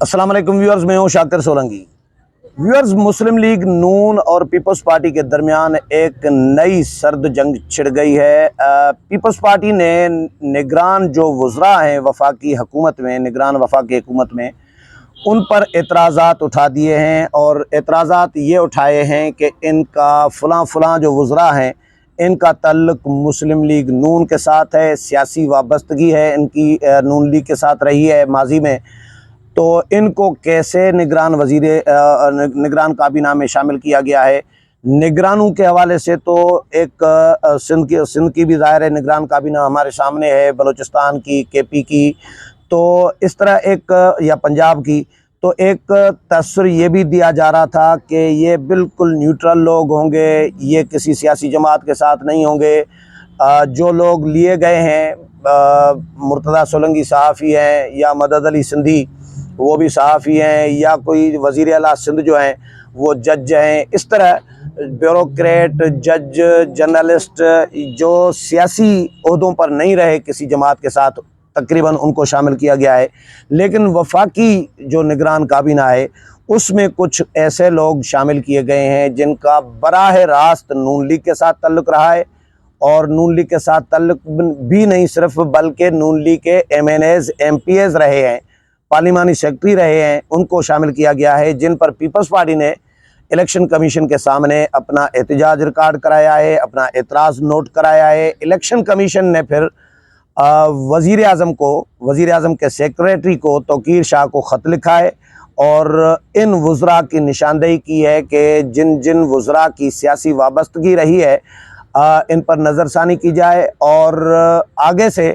السلام علیکم ویورز، میں ہوں شاکر سولنگی۔ ویورز، مسلم لیگ نون اور پیپلز پارٹی کے درمیان ایک نئی سرد جنگ چھڑ گئی ہے۔ پیپلز پارٹی نے نگران جو وزراء ہیں وفاقی حکومت میں، نگران وفاقی حکومت میں، ان پر اعتراضات اٹھا دیے ہیں، اور اعتراضات یہ اٹھائے ہیں کہ ان کا فلاں جو وزراء ہیں ان کا تعلق مسلم لیگ نون کے ساتھ ہے، سیاسی وابستگی ہے ان کی نون لیگ کے ساتھ رہی ہے ماضی میں، تو ان کو کیسے نگران کابینہ میں شامل کیا گیا ہے۔ نگرانوں کے حوالے سے تو ایک سندھ کی بھی ظاہر ہے نگران کابینہ ہمارے سامنے ہے، بلوچستان کی، کے پی کی، تو اس طرح ایک یا پنجاب کی، تو ایک تصور یہ بھی دیا جا رہا تھا کہ یہ بالکل نیوٹرل لوگ ہوں گے، یہ کسی سیاسی جماعت کے ساتھ نہیں ہوں گے۔ جو لوگ لیے گئے ہیں، مرتضیٰ سولنگی صحافی ہیں، یا مدد علی سندھی وہ بھی صحافی ہیں، یا کوئی وزیر اعلیٰ سندھ جو ہیں وہ جج ہیں، اس طرح بیوروکریٹ، جج، جرنلسٹ جو سیاسی عہدوں پر نہیں رہے کسی جماعت کے ساتھ، تقریباً ان کو شامل کیا گیا ہے۔ لیکن وفاقی جو نگران کابینہ ہے اس میں کچھ ایسے لوگ شامل کیے گئے ہیں جن کا براہ راست نون لیگ کے ساتھ تعلق رہا ہے، اور نون لیگ کے ساتھ تعلق بھی نہیں صرف، بلکہ نون لیگ کے MNAs, MPAs رہے ہیں، پارلیمانی سیکرٹری رہے ہیں، ان کو شامل کیا گیا ہے، جن پر پیپلز پارٹی نے الیکشن کمیشن کے سامنے اپنا احتجاج ریکارڈ کرایا ہے، اپنا اعتراض نوٹ کرایا ہے۔ الیکشن کمیشن نے پھر وزیر اعظم کے سیکریٹری کو، توقیر شاہ کو خط لکھا ہے، اور ان وزراء کی نشاندہی کی ہے کہ جن وزراء کی سیاسی وابستگی رہی ہے ان پر نظر ثانی کی جائے، اور آگے سے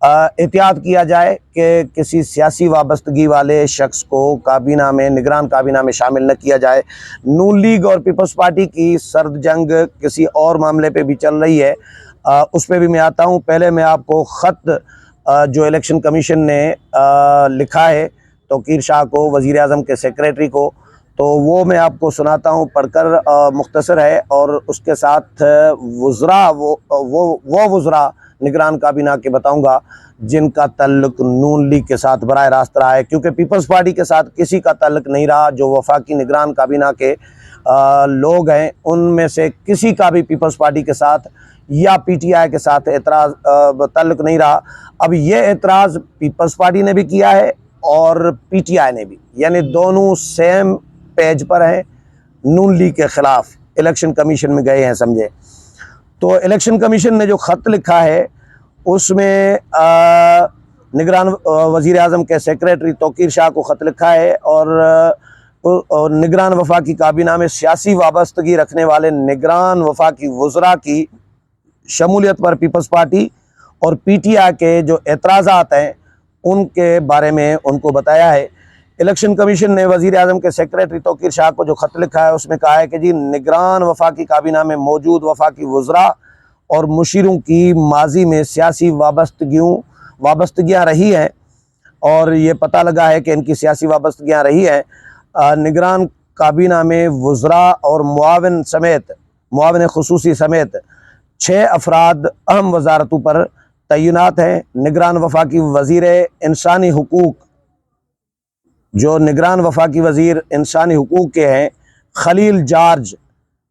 احتیاط کیا جائے کہ کسی سیاسی وابستگی والے شخص کو کابینہ میں، نگران کابینہ میں شامل نہ کیا جائے۔ نون لیگ اور پیپلز پارٹی کی سرد جنگ کسی اور معاملے پہ بھی چل رہی ہے، اس پہ بھی میں آتا ہوں۔ پہلے میں آپ کو خط جو الیکشن کمیشن نے لکھا ہے توقیر شاہ کو، وزیر اعظم کے سیکریٹری کو، تو وہ میں آپ کو سناتا ہوں پڑھ کر، مختصر ہے، اور اس کے ساتھ وزراء وہ وزراء نگران کابینہ کے بتاؤں گا جن کا تعلق نون لیگ کے ساتھ براہ راست رہا ہے، کیونکہ پیپلز پارٹی کے ساتھ کسی کا تعلق نہیں رہا۔ جو وفاقی نگران کابینہ کے لوگ ہیں ان میں سے کسی کا بھی پیپلز پارٹی کے ساتھ یا پی ٹی آئی کے ساتھ تعلق نہیں رہا۔ اب یہ اعتراض پیپلز پارٹی نے بھی کیا ہے اور پی ٹی آئی نے بھی، یعنی دونوں سیم پیج پر ہیں، نون لیگ کے خلاف الیکشن کمیشن میں گئے ہیں، سمجھے۔ تو الیکشن کمیشن نے جو خط لکھا ہے اس میں نگران وزیر اعظم کے سیکریٹری توقیر شاہ کو خط لکھا ہے، اور نگران وفاقی کابینہ میں سیاسی وابستگی رکھنے والے نگران وفاقی وزراء کی شمولیت پر پیپلز پارٹی اور پی ٹی آئی کے جو اعتراضات ہیں ان کے بارے میں ان کو بتایا ہے۔ الیکشن کمیشن نے وزیر اعظم کے سیکریٹری توقیر شاہ کو جو خط لکھا ہے اس میں کہا ہے کہ جی، نگران وفاقی کابینہ میں موجود وفاقی وزراء اور مشیروں کی ماضی میں سیاسی وابستگیاں رہی ہیں، اور یہ پتہ لگا ہے کہ ان کی سیاسی وابستگیاں رہی ہیں۔ نگران کابینہ میں وزراء اور معاون خصوصی سمیت 6 افراد اہم وزارتوں پر تعینات ہیں۔ نگران وفاقی وزیر انسانی حقوق، جو نگران وفاقی وزیر انسانی حقوق کے ہیں، خلیل جارج،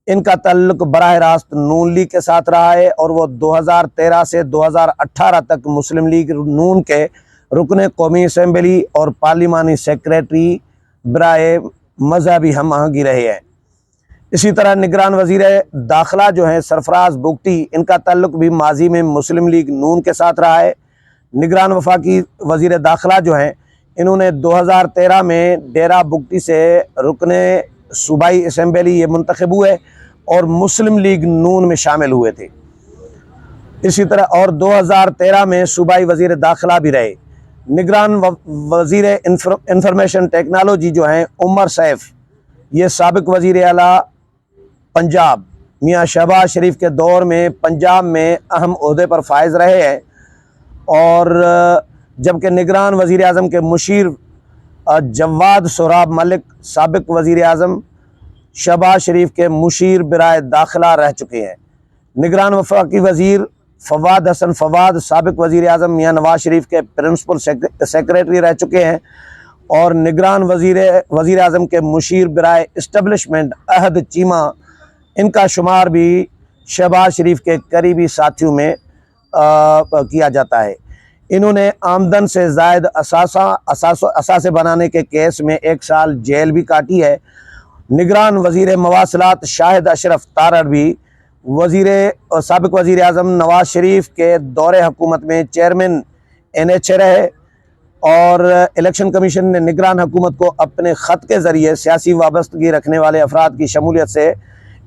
ان کا تعلق براہ راست نون لیگ کے ساتھ رہا ہے، اور وہ 2013 سے 2018 تک مسلم لیگ نون کے رکن قومی اسمبلی اور پارلیمانی سیکریٹری برائے مذہبی ہم آہنگی رہے ہیں۔ اسی طرح نگران وزیر داخلہ جو ہیں سرفراز بگٹی، ان کا تعلق بھی ماضی میں مسلم لیگ نون کے ساتھ رہا ہے۔ نگران وفاقی وزیر داخلہ جو ہیں انہوں نے 2013 میں ڈیرہ بگٹی سے رکن صوبائی اسمبلی یہ منتخب ہوئے اور مسلم لیگ نون میں شامل ہوئے تھے۔ اسی طرح اور 2013 میں صوبائی وزیر داخلہ بھی رہے۔ نگران وزیر انفارمیشن ٹیکنالوجی جو ہیں عمر سیف، یہ سابق وزیر اعلیٰ پنجاب میاں شہباز شریف کے دور میں پنجاب میں اہم عہدے پر فائز رہے ہیں، اور جبکہ نگران وزیر اعظم کے مشیر جواد سہراب ملک سابق وزیر اعظم شہباز شریف کے مشیر برائے داخلہ رہ چکے ہیں۔ نگران وفاقی وزیر فواد حسن فواد سابق وزیر اعظم میاں نواز شریف کے پرنسپل سیکریٹری رہ چکے ہیں، اور نگران وزیر اعظم کے مشیر برائے اسٹیبلشمنٹ عہد چیمہ، ان کا شمار بھی شہباز شریف کے قریبی ساتھیوں میں کیا جاتا ہے۔ انہوں نے آمدن سے زائد اثاثے بنانے کے کیس میں 1 سال جیل بھی کاٹی ہے۔ نگران وزیر مواصلات شاہد اشرف تارڑ بھی سابق وزیر اعظم نواز شریف کے دور حکومت میں چیئرمین NHA رہے، اور الیکشن کمیشن نے نگران حکومت کو اپنے خط کے ذریعے سیاسی وابستگی رکھنے والے افراد کی شمولیت سے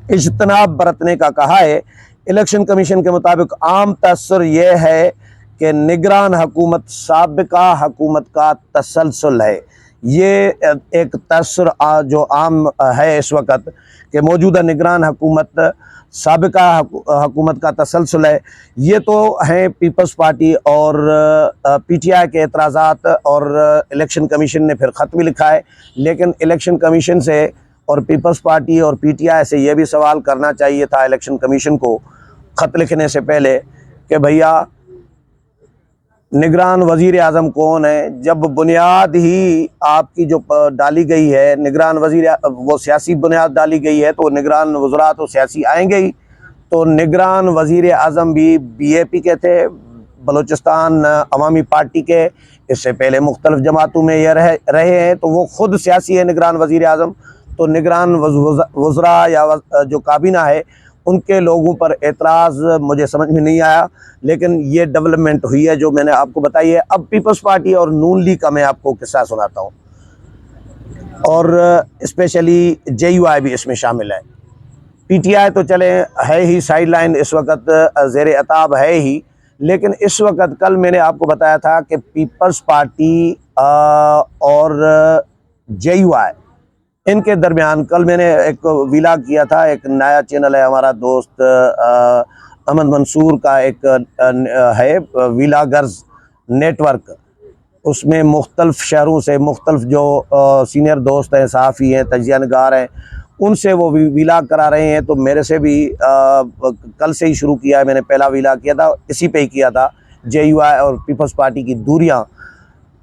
اجتناب برتنے کا کہا ہے۔ الیکشن کمیشن کے مطابق عام تاثر یہ ہے کہ نگران حکومت سابقہ حکومت کا تسلسل ہے۔ یہ ایک تاثر جو عام ہے اس وقت کہ موجودہ نگران حکومت سابقہ حکومت کا تسلسل ہے۔ یہ تو ہیں پیپلز پارٹی اور PTI کے اعتراضات، اور الیکشن کمیشن نے پھر خط بھی لکھا ہے، لیکن الیکشن کمیشن سے اور پیپلز پارٹی اور PTI سے یہ بھی سوال کرنا چاہیے تھا الیکشن کمیشن کو خط لکھنے سے پہلے کہ بھیا نگران وزیر اعظم کون ہے، جب بنیاد ہی آپ کی جو ڈالی گئی ہے نگران وہ سیاسی بنیاد ڈالی گئی ہے، تو نگران وزراء تو سیاسی آئیں گے ہی۔ تو نگران وزیر اعظم بھی BAP کے تھے، بلوچستان عوامی پارٹی کے، اس سے پہلے مختلف جماعتوں میں یہ رہے ہیں، تو وہ خود سیاسی ہے نگران وزیر اعظم۔ تو نگران وزراء یا جو کابینہ ہے ان کے لوگوں پر اعتراض مجھے سمجھ میں نہیں آیا، لیکن یہ ڈیولپمنٹ ہوئی ہے جو میں نے آپ کو بتائی ہے۔ اب پیپلز پارٹی اور نون لیگ کا میں آپ کو قصہ سناتا ہوں، اور اسپیشلی JUI بھی اس میں شامل ہے۔ PTI تو چلے ہے ہی سائیڈ لائن، اس وقت زیر عتاب ہے ہی، لیکن اس وقت کل میں نے آپ کو بتایا تھا کہ پیپلز پارٹی اور JUI ان کے درمیان کل میں نے ایک ویلاگ کیا تھا، ایک نیا چینل ہے ہمارا دوست احمد منصور کا، ایک ہے ویلاگرز نیٹ ورک، اس میں مختلف شہروں سے مختلف جو سینئر دوست ہیں، صحافی ہیں، تجزیہ نگار ہیں، ان سے وہ ویلاگ کرا رہے ہیں۔ تو میرے سے بھی کل سے ہی شروع کیا ہے، میں نے پہلا ویلاگ کیا تھا اسی پہ ہی کیا تھا، JUI اور پیپلز پارٹی کی دوریاں۔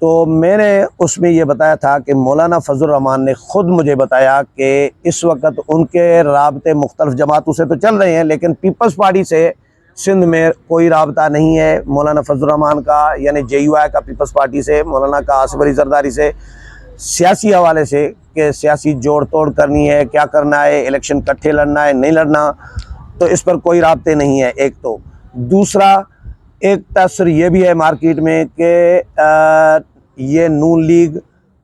تو میں نے اس میں یہ بتایا تھا کہ مولانا فضل الرحمان نے خود مجھے بتایا کہ اس وقت ان کے رابطے مختلف جماعتوں سے تو چل رہے ہیں، لیکن پیپلز پارٹی سے سندھ میں کوئی رابطہ نہیں ہے مولانا فضل الرحمان کا، یعنی JUI کا پیپلز پارٹی سے، مولانا کا آصف علی زرداری سے، سیاسی حوالے سے کہ سیاسی جوڑ توڑ کرنی ہے، کیا کرنا ہے، الیکشن کٹھے لڑنا ہے نہیں لڑنا، تو اس پر کوئی رابطے نہیں ہے ایک تو۔ دوسرا ایک تاثر یہ بھی ہے مارکیٹ میں کہ یہ نون لیگ،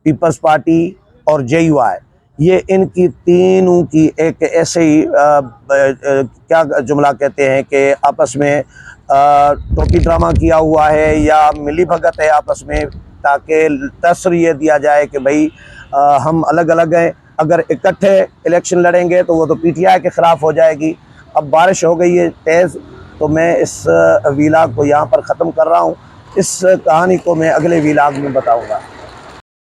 پیپلز پارٹی اور JUI، یہ ان کی تینوں کی ایک ایسے ہی کیا جملہ کہتے ہیں کہ آپس میں ٹوپی ڈرامہ کیا ہوا ہے یا ملی بھگت ہے آپس میں، تاکہ تاثر یہ دیا جائے کہ بھئی ہم الگ الگ ہیں، اگر اکٹھے الیکشن لڑیں گے تو وہ تو PTI کے خلاف ہو جائے گی۔ اب بارش ہو گئی ہے تیز، تو میں اس ویلاگ کو یہاں پر ختم کر رہا ہوں، اس کہانی کو میں اگلے ویلاگ میں بتاؤں گا۔